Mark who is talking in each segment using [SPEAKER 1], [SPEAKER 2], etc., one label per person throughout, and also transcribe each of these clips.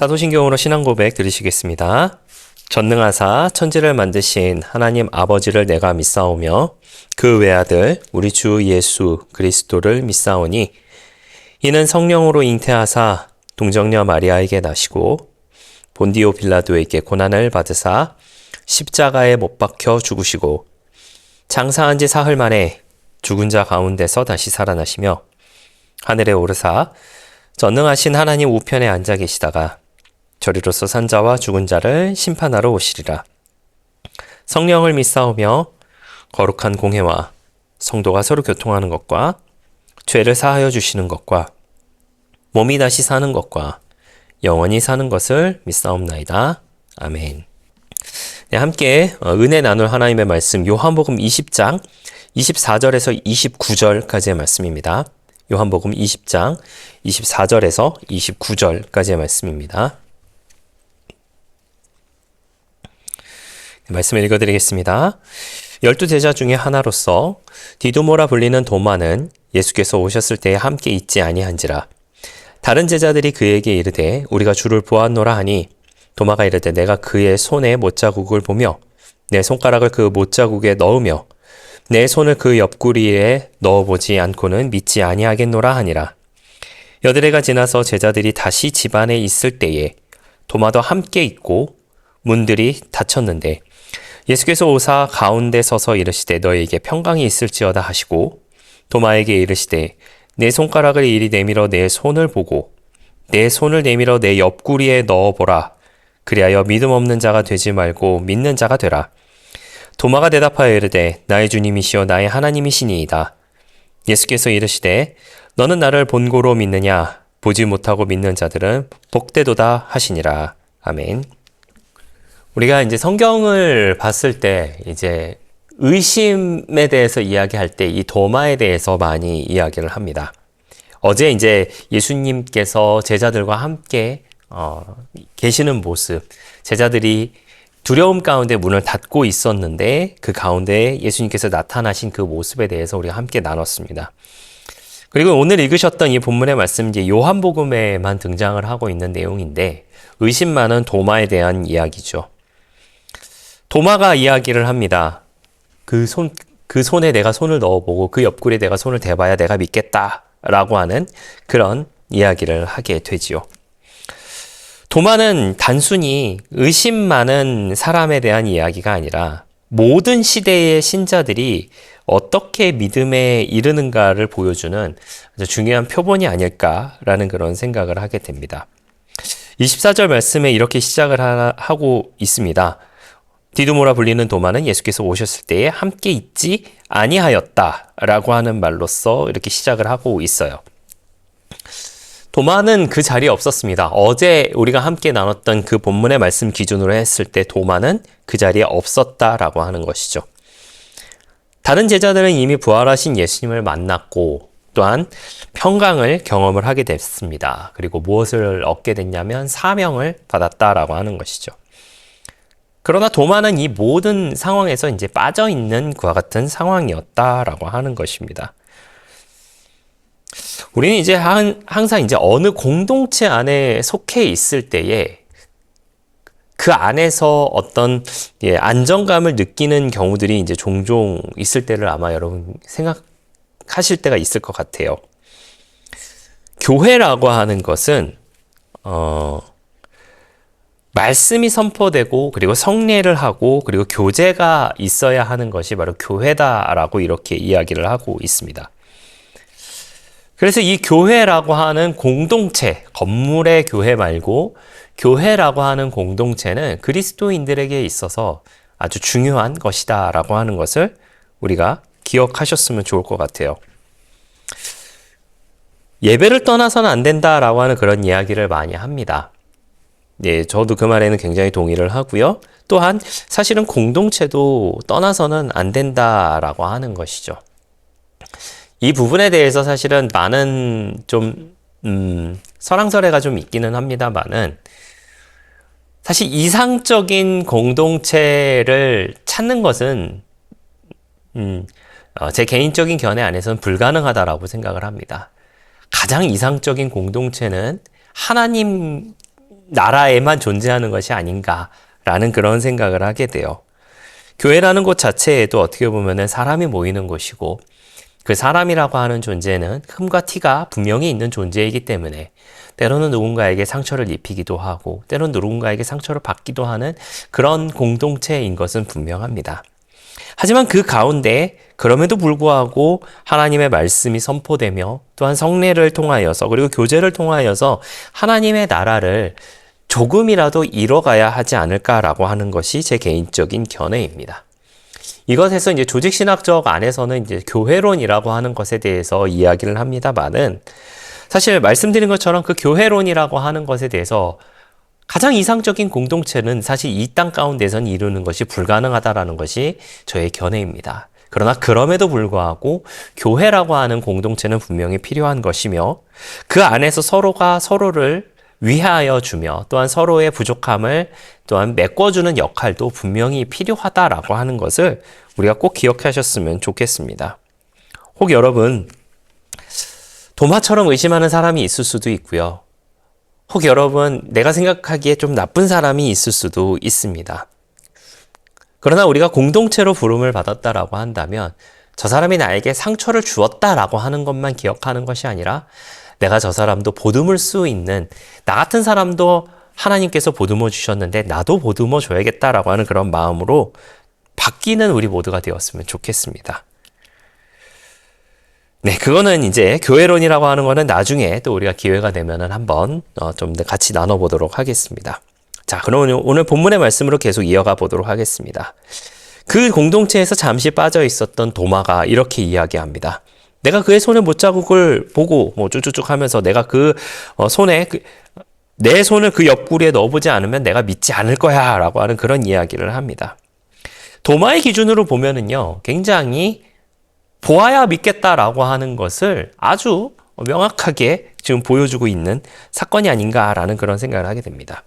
[SPEAKER 1] 사도신경으로 신앙고백 들으시겠습니다. 전능하사 천지를 만드신 하나님 아버지를 내가 믿사오며 그 외아들 우리 주 예수 그리스도를 믿사오니 이는 성령으로 잉태하사 동정녀 마리아에게 나시고 본디오 빌라도에게 고난을 받으사 십자가에 못 박혀 죽으시고 장사한 지 사흘 만에 죽은 자 가운데서 다시 살아나시며 하늘에 오르사 전능하신 하나님 우편에 앉아 계시다가 저리로서 산 자와 죽은 자를 심판하러 오시리라. 성령을 믿사오며 거룩한 공회와 성도가 서로 교통하는 것과 죄를 사하여 주시는 것과 몸이 다시 사는 것과 영원히 사는 것을 믿사옵나이다. 아멘. 네, 함께 은혜 나눌 하나님의 말씀 요한복음 20장 24절에서 29절까지의 말씀입니다. 요한복음 20장 24절에서 29절까지의 말씀입니다. 말씀을 읽어드리겠습니다. 12제자 중에 하나로서 디두모라 불리는 도마는 예수께서 오셨을 때에 함께 있지 아니한지라. 다른 제자들이 그에게 이르되 우리가 주를 보았노라 하니 도마가 이르되 내가 그의 손에 못자국을 보며 내 손가락을 그 못자국에 넣으며 내 손을 그 옆구리에 넣어보지 않고는 믿지 아니하겠노라 하니라. 여드레가 지나서 제자들이 다시 집 안에 있을 때에 도마도 함께 있고 문들이 닫혔는데 예수께서 오사 가운데 서서 이르시되 너희에게 평강이 있을지어다 하시고 도마에게 이르시되 내 손가락을 이리 내밀어 내 손을 보고 내 손을 내밀어 내 옆구리에 넣어보라. 그리하여 믿음 없는 자가 되지 말고 믿는 자가 되라. 도마가 대답하여 이르되 나의 주님이시여 나의 하나님이시니이다. 예수께서 이르시되 너는 나를 본고로 믿느냐? 보지 못하고 믿는 자들은 복되도다 하시니라. 아멘. 우리가 이제 성경을 봤을 때 이제 의심에 대해서 이야기할 때 이 도마에 대해서 많이 이야기를 합니다. 어제 이제 예수님께서 제자들과 함께 계시는 모습, 제자들이 두려움 가운데 문을 닫고 있었는데 그 가운데 예수님께서 나타나신 그 모습에 대해서 우리가 함께 나눴습니다. 그리고 오늘 읽으셨던 이 본문의 말씀 이제 요한복음에만 등장을 하고 있는 내용인데 의심 많은 도마에 대한 이야기죠. 도마가 이야기를 합니다. 그 손에 내가 손을 넣어보고 그 옆구리에 내가 손을 대봐야 내가 믿겠다라고 하는 그런 이야기를 하게 되지요. 도마는 단순히 의심 많은 사람에 대한 이야기가 아니라 모든 시대의 신자들이 어떻게 믿음에 이르는가를 보여주는 아주 중요한 표본이 아닐까라는 그런 생각을 하게 됩니다. 24절 말씀에 이렇게 시작을 하고 있습니다. 디두모라 불리는 도마는 예수께서 오셨을 때에 함께 있지 아니하였다라고 하는 말로써 이렇게 시작을 하고 있어요. 도마는 그 자리에 없었습니다. 어제 우리가 함께 나눴던 그 본문의 말씀 기준으로 했을 때 도마는 그 자리에 없었다라고 하는 것이죠. 다른 제자들은 이미 부활하신 예수님을 만났고 또한 평강을 경험을 하게 됐습니다. 그리고 무엇을 얻게 됐냐면 사명을 받았다라고 하는 것이죠. 그러나 도마는 이 모든 상황에서 이제 빠져있는 그와 같은 상황이었다라고 하는 것입니다. 우리는 이제 항상 이제 어느 공동체 안에 속해 있을 때에 그 안에서 어떤 안정감을 느끼는 경우들이 이제 종종 있을 때를 아마 여러분 생각하실 때가 있을 것 같아요. 교회라고 하는 것은 말씀이 선포되고 그리고 성례를 하고 그리고 교제가 있어야 하는 것이 바로 교회다라고 이렇게 이야기를 하고 있습니다. 그래서 이 교회라고 하는 공동체, 건물의 교회 말고 교회라고 하는 공동체는 그리스도인들에게 있어서 아주 중요한 것이다라고 하는 것을 우리가 기억하셨으면 좋을 것 같아요. 예배를 떠나서는 안 된다라고 하는 그런 이야기를 많이 합니다. 네, 저도 그 말에는 굉장히 동의를 하고요. 또한 사실은 공동체도 떠나서는 안 된다라고 하는 것이죠. 이 부분에 대해서 사실은 많은 좀 설왕설래가 좀 있기는 합니다만은 사실 이상적인 공동체를 찾는 것은 제 개인적인 견해 안에서는 불가능하다라고 생각을 합니다. 가장 이상적인 공동체는 하나님과 나라에만 존재하는 것이 아닌가라는 그런 생각을 하게 돼요. 교회라는 곳 자체에도 어떻게 보면은 사람이 모이는 곳이고 그 사람이라고 하는 존재는 흠과 티가 분명히 있는 존재이기 때문에 때로는 누군가에게 상처를 입히기도 하고 때로는 누군가에게 상처를 받기도 하는 그런 공동체인 것은 분명합니다. 하지만 그 가운데 그럼에도 불구하고 하나님의 말씀이 선포되며 또한 성례를 통하여서 그리고 교제를 통하여서 하나님의 나라를 조금이라도 이뤄가야 하지 않을까라고 하는 것이 제 개인적인 견해입니다. 이것에서 이제 조직신학적 안에서는 이제 교회론이라고 하는 것에 대해서 이야기를 합니다만은 사실 말씀드린 것처럼 그 교회론이라고 하는 것에 대해서 가장 이상적인 공동체는 사실 이 땅 가운데선 이루는 것이 불가능하다라는 것이 저의 견해입니다. 그러나 그럼에도 불구하고 교회라고 하는 공동체는 분명히 필요한 것이며 그 안에서 서로가 서로를 위하여 주며 또한 서로의 부족함을 또한 메꿔주는 역할도 분명히 필요하다라고 하는 것을 우리가 꼭 기억하셨으면 좋겠습니다. 혹 여러분 도마처럼 의심하는 사람이 있을 수도 있고요. 혹 여러분 내가 생각하기에 좀 나쁜 사람이 있을 수도 있습니다. 그러나 우리가 공동체로 부름을 받았다라고 한다면 저 사람이 나에게 상처를 주었다라고 하는 것만 기억하는 것이 아니라 내가 저 사람도 보듬을 수 있는 나 같은 사람도 하나님께서 보듬어 주셨는데 나도 보듬어 줘야겠다라고 하는 그런 마음으로 바뀌는 우리 모두가 되었으면 좋겠습니다. 네, 그거는 이제 교회론이라고 하는 거는 나중에 또 우리가 기회가 되면은 한번 좀 더 같이 나눠보도록 하겠습니다. 자, 그럼 오늘 본문의 말씀으로 계속 이어가 보도록 하겠습니다. 그 공동체에서 잠시 빠져 있었던 도마가 이렇게 이야기합니다. 내가 그의 손에 못자국을 보고 뭐 쭉쭉쭉 하면서 내가 그 손에 내 손을 그 옆구리에 넣어보지 않으면 내가 믿지 않을 거야 라고 하는 그런 이야기를 합니다. 도마의 기준으로 보면은요, 굉장히 보아야 믿겠다라고 하는 것을 아주 명확하게 지금 보여주고 있는 사건이 아닌가라는 그런 생각을 하게 됩니다.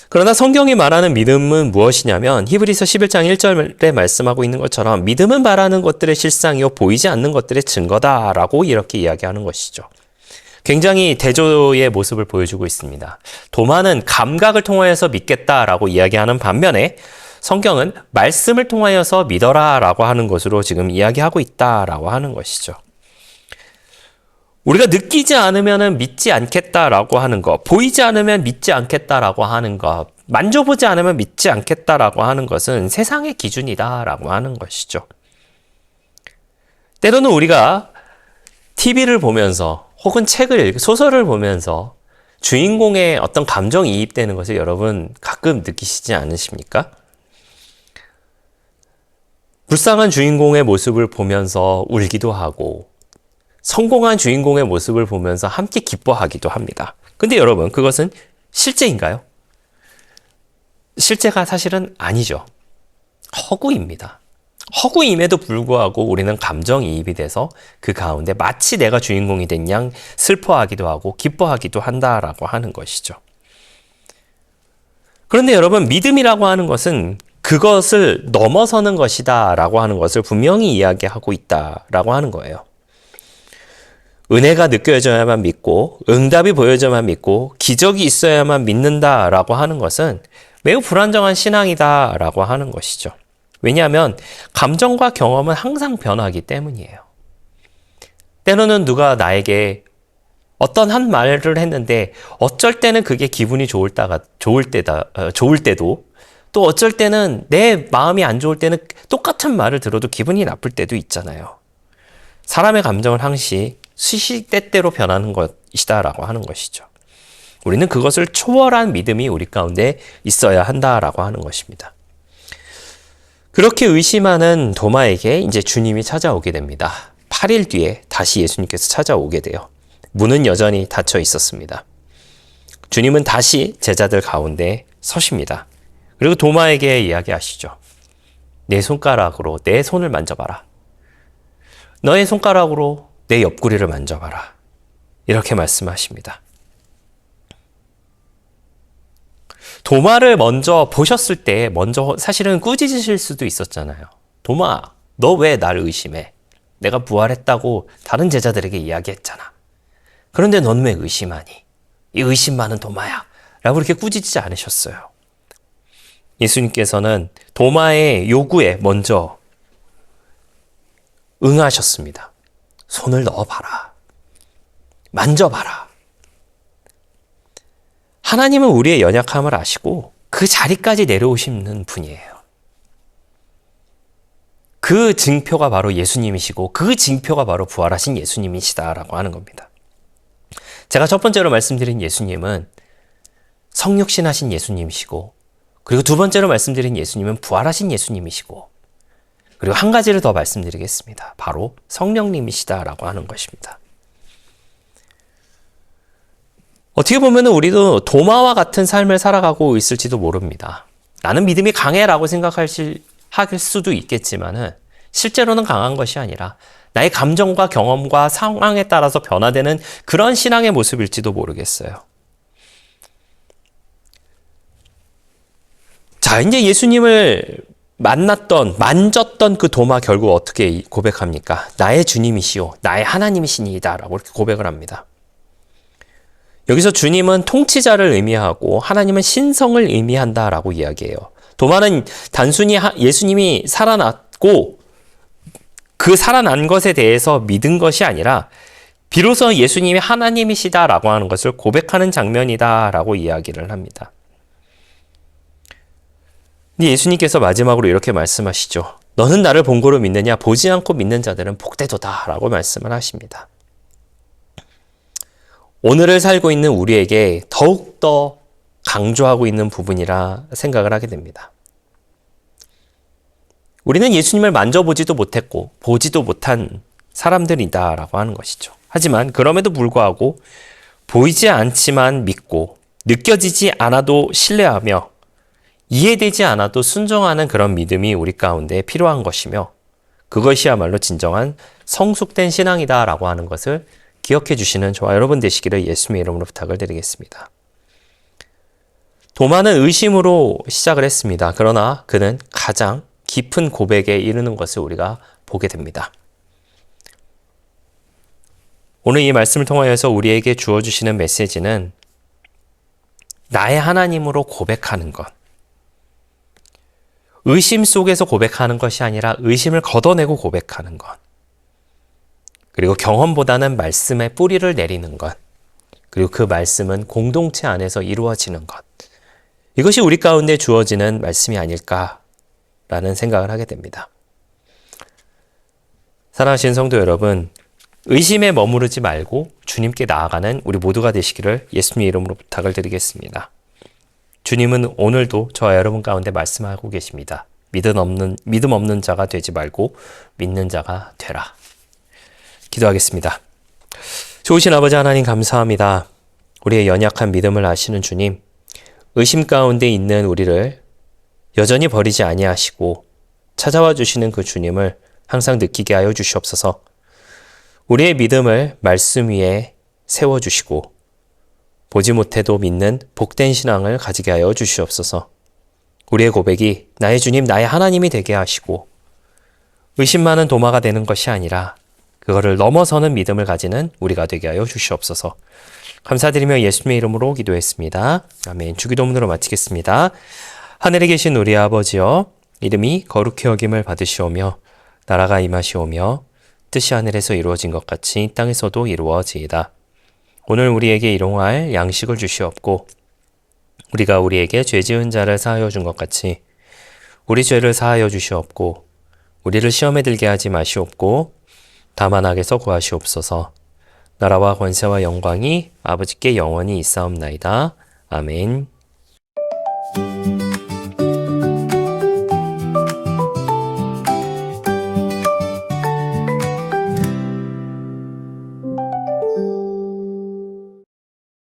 [SPEAKER 1] 그러나 성경이 말하는 믿음은 무엇이냐면 히브리서 11장 1절에 말씀하고 있는 것처럼 믿음은 말하는 것들의 실상이요 보이지 않는 것들의 증거다라고 이렇게 이야기하는 것이죠. 굉장히 대조의 모습을 보여주고 있습니다. 도마는 감각을 통하여서 믿겠다라고 이야기하는 반면에 성경은 말씀을 통하여서 믿어라라고 하는 것으로 지금 이야기하고 있다라고 하는 것이죠. 우리가 느끼지 않으면 믿지 않겠다라고 하는 것, 보이지 않으면 믿지 않겠다라고 하는 것, 만져보지 않으면 믿지 않겠다라고 하는 것은 세상의 기준이다라고 하는 것이죠. 때로는 우리가 TV를 보면서 혹은 소설을 보면서 주인공의 어떤 감정이입되는 것을 여러분 가끔 느끼시지 않으십니까? 불쌍한 주인공의 모습을 보면서 울기도 하고 성공한 주인공의 모습을 보면서 함께 기뻐하기도 합니다. 근데 여러분 그것은 실제인가요? 실제가 사실은 아니죠. 허구입니다. 허구임에도 불구하고 우리는 감정이입이 돼서 그 가운데 마치 내가 주인공이 된 양 슬퍼하기도 하고 기뻐하기도 한다라고 하는 것이죠. 그런데 여러분 믿음이라고 하는 것은 그것을 넘어서는 것이다 라고 하는 것을 분명히 이야기하고 있다 라고 하는 거예요. 은혜가 느껴져야만 믿고 응답이 보여져야만 믿고 기적이 있어야만 믿는다 라고 하는 것은 매우 불안정한 신앙이다 라고 하는 것이죠. 왜냐하면 감정과 경험은 항상 변하기 때문이에요. 때로는 누가 나에게 어떤 한 말을 했는데 어쩔 때는 그게 기분이 좋을 때도 또 어쩔 때는 내 마음이 안 좋을 때는 똑같은 말을 들어도 기분이 나쁠 때도 있잖아요. 사람의 감정은 항시 시시때때로 변하는 것이다라고 하는 것이죠. 우리는 그것을 초월한 믿음이 우리 가운데 있어야 한다라고 하는 것입니다. 그렇게 의심하는 도마에게 이제 주님이 찾아오게 됩니다. 8일 뒤에 다시 예수님께서 찾아오게 돼요. 문은 여전히 닫혀 있었습니다. 주님은 다시 제자들 가운데 서십니다. 그리고 도마에게 이야기하시죠. 내 손가락으로 내 손을 만져봐라. 너의 손가락으로 내 옆구리를 만져봐라. 이렇게 말씀하십니다. 도마를 먼저 보셨을 때 먼저 사실은 꾸짖으실 수도 있었잖아요. 도마, 너 왜 나를 의심해? 내가 부활했다고 다른 제자들에게 이야기했잖아. 그런데 넌 왜 의심하니? 이 의심 많은 도마야. 라고 그렇게 꾸짖지 않으셨어요. 예수님께서는 도마의 요구에 먼저 응하셨습니다. 손을 넣어봐라. 만져봐라. 하나님은 우리의 연약함을 아시고 그 자리까지 내려오시는 분이에요. 그 증표가 바로 예수님이시고 그 증표가 바로 부활하신 예수님이시다라고 하는 겁니다. 제가 첫 번째로 말씀드린 예수님은 성육신하신 예수님이시고, 그리고 두 번째로 말씀드린 예수님은 부활하신 예수님이시고, 그리고 한 가지를 더 말씀드리겠습니다. 바로 성령님이시다라고 하는 것입니다. 어떻게 보면 우리도 도마와 같은 삶을 살아가고 있을지도 모릅니다. 나는 믿음이 강해라고 생각할 수도 있겠지만은 실제로는 강한 것이 아니라 나의 감정과 경험과 상황에 따라서 변화되는 그런 신앙의 모습일지도 모르겠어요. 자, 이제 예수님을 만졌던 그 도마 결국 어떻게 고백합니까? 나의 주님이시오, 나의 하나님이시니이다 라고 이렇게 고백을 합니다. 여기서 주님은 통치자를 의미하고 하나님은 신성을 의미한다라고 이야기해요. 도마는 단순히 예수님이 살아났고 그 살아난 것에 대해서 믿은 것이 아니라 비로소 예수님이 하나님이시다라고 하는 것을 고백하는 장면이다라고 이야기를 합니다. 예수님께서 마지막으로 이렇게 말씀하시죠. 너는 나를 본고로 믿느냐? 보지 않고 믿는 자들은 복되도다 라고 말씀을 하십니다. 오늘을 살고 있는 우리에게 더욱더 강조하고 있는 부분이라 생각을 하게 됩니다. 우리는 예수님을 만져보지도 못했고 보지도 못한 사람들이다라고 하는 것이죠. 하지만 그럼에도 불구하고 보이지 않지만 믿고 느껴지지 않아도 신뢰하며 이해되지 않아도 순종하는 그런 믿음이 우리 가운데 필요한 것이며 그것이야말로 진정한 성숙된 신앙이다라고 하는 것을 기억해 주시는 저와 여러분 되시기를 예수님의 이름으로 부탁을 드리겠습니다. 도마는 의심으로 시작을 했습니다. 그러나 그는 가장 깊은 고백에 이르는 것을 우리가 보게 됩니다. 오늘 이 말씀을 통하여서 우리에게 주어주시는 메시지는 나의 하나님으로 고백하는 것. 의심 속에서 고백하는 것이 아니라 의심을 걷어내고 고백하는 것. 그리고 경험보다는 말씀의 뿌리를 내리는 것. 그리고 그 말씀은 공동체 안에서 이루어지는 것. 이것이 우리 가운데 주어지는 말씀이 아닐까라는 생각을 하게 됩니다. 사랑하시는 성도 여러분, 의심에 머무르지 말고 주님께 나아가는 우리 모두가 되시기를 예수님의 이름으로 부탁을 드리겠습니다. 주님은 오늘도 저와 여러분 가운데 말씀하고 계십니다. 믿음 없는 자가 되지 말고 믿는 자가 되라. 기도하겠습니다. 좋으신 아버지 하나님 감사합니다. 우리의 연약한 믿음을 아시는 주님, 의심 가운데 있는 우리를 여전히 버리지 아니하시고 찾아와 주시는 그 주님을 항상 느끼게 하여 주시옵소서. 우리의 믿음을 말씀 위에 세워주시고 보지 못해도 믿는 복된 신앙을 가지게 하여 주시옵소서. 우리의 고백이 나의 주님, 나의 하나님이 되게 하시고 의심 많은 도마가 되는 것이 아니라 그거를 넘어서는 믿음을 가지는 우리가 되게 하여 주시옵소서. 감사드리며 예수님의 이름으로 기도했습니다. 아멘. 주기도문으로 마치겠습니다. 하늘에 계신 우리 아버지여, 이름이 거룩히 여김을 받으시오며 나라가 임하시오며 뜻이 하늘에서 이루어진 것 같이 땅에서도 이루어지이다. 오늘 우리에게 일용할 양식을 주시옵고 우리가 우리에게 죄 지은 자를 사하여 준 것 같이 우리 죄를 사하여 주시옵고 우리를 시험에 들게 하지 마시옵고 다만 악에서 구하시옵소서. 나라와 권세와 영광이 아버지께 영원히 있사옵나이다. 아멘.